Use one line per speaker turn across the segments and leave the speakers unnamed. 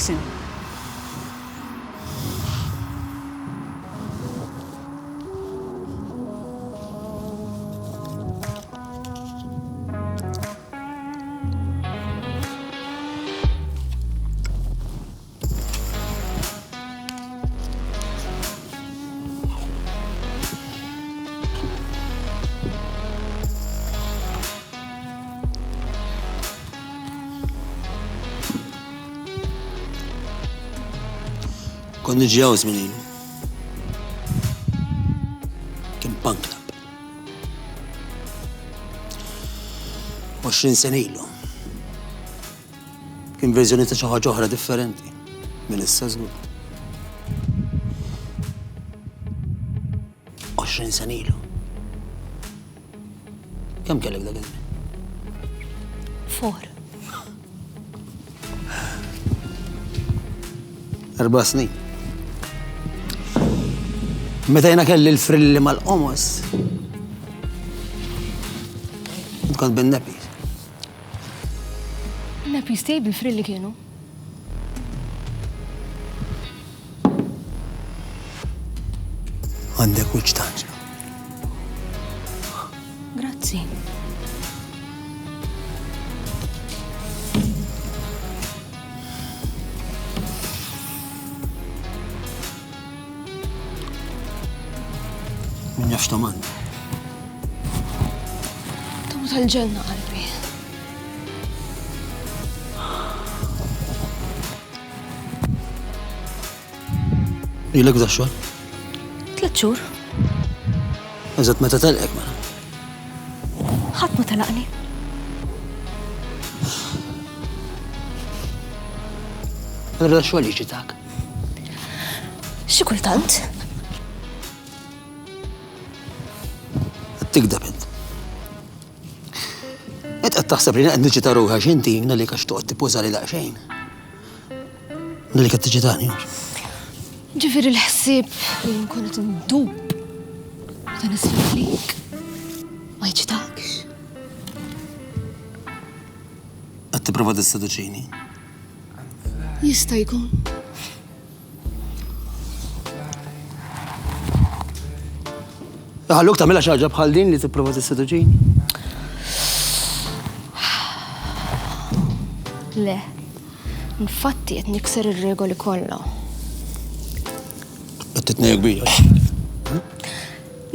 x'inhu?
كنت نتجاوز من إيله كان بانكلاب 20 سنة إيله كان فيرجني ta' xi ħaġa oħra differenti minn issa żgur. 20 sena ilu. Kemm kellek dak iż-żmien?
4.
4 snin. Meta jiena kelli l-frilli mal-qomos, kont bin-nepis.
Napis tiegħi bil-frilli kienu.
Għandek wiċċ tanġa.
Grazzi.
Min jafx tomandi.
Tamu tal-ġenna qalbi.
Ilek da xogħol?
3 xhur.
Eżatt meta telqek mela.
Ħadd ma telaqni.
Allura xogħol jiġitak.
Xi kultant?
Tikdeb int. Qed taħseb li qed niġi ta' ruħha x'inti li għax toqgħod tippuża li daqsxejn. Li qed tiġi tani.
Ġifieri l-ħsieb li nkun qed ndub meta nisma' għalik ma jiġitakx.
Qed tipprova tisseduċini.
Jista' jkun.
Ħalluk tagħmilha xi ħaġa bħal din li tipprova tisseduċini.
Le. Infatti qed nikser ir-regoli kollha.
Qed titnejjek bija.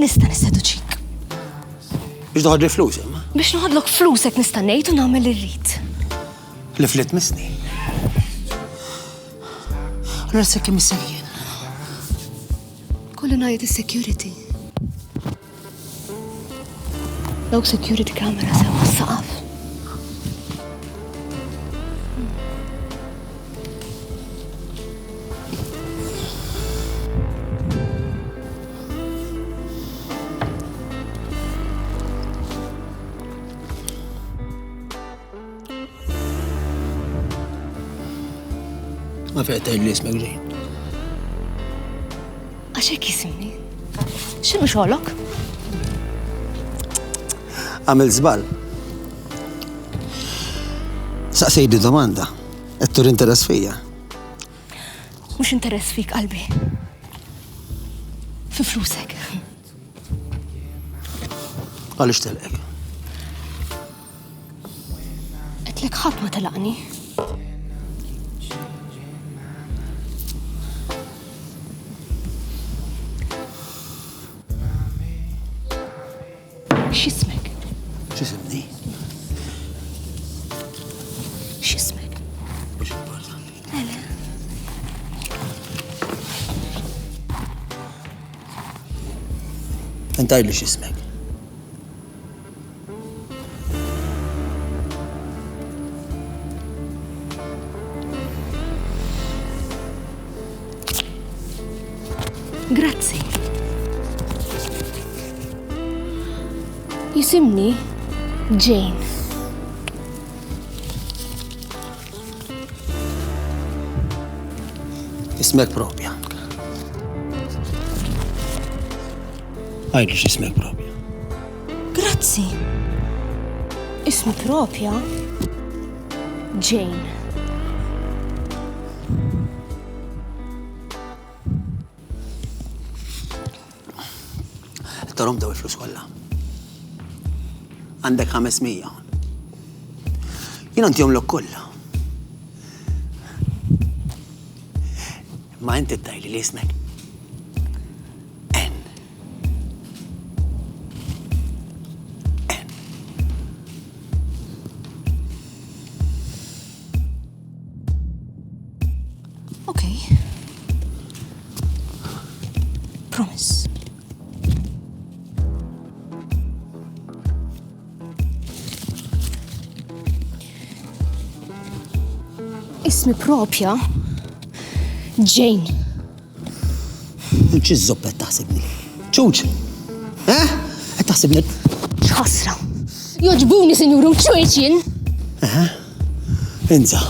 Nista' nisseduċik.
Biex toħodli flus imma.
Biex noħodlok flusek nista' ngħid u nagħmel irrid.
Li flit misni. Allura sekk missejjien.
Kollu ngħid is-security. Dawk security camera sewa s-saqaf.
Ma fejn tgħid li ismek ġejn.
Għax hekk jisimni. X'inhu xogħolok?
Għamil żball. Saqsejdi domanda. Qed tur interess fija.
Mhux interess fik qalbi. Fi flusek.
Għaliex telqek?
Qedlek ħadd ma telaqni. X'ismek?
X'isibni?
X'ismek?
Mhux importanti.
Ele.
Intajli x'ismek.
Grazzi. Jisimni Jane.
Ismek propja. Għajli x'ismek propja.
Grazzi. Ismi propja Jane.
tarom daw il-flus kollha. Għandek 500. Jien għandihom lok kollha. Ma inti tajli li ismek N.
Okay. Promise. Ismi propja Jane.
Inċi z-zoppet taħsibni. ċuċ. Taħsibni.
ċħasra. Joġbuni, senjurum, ċuċin.
Inza.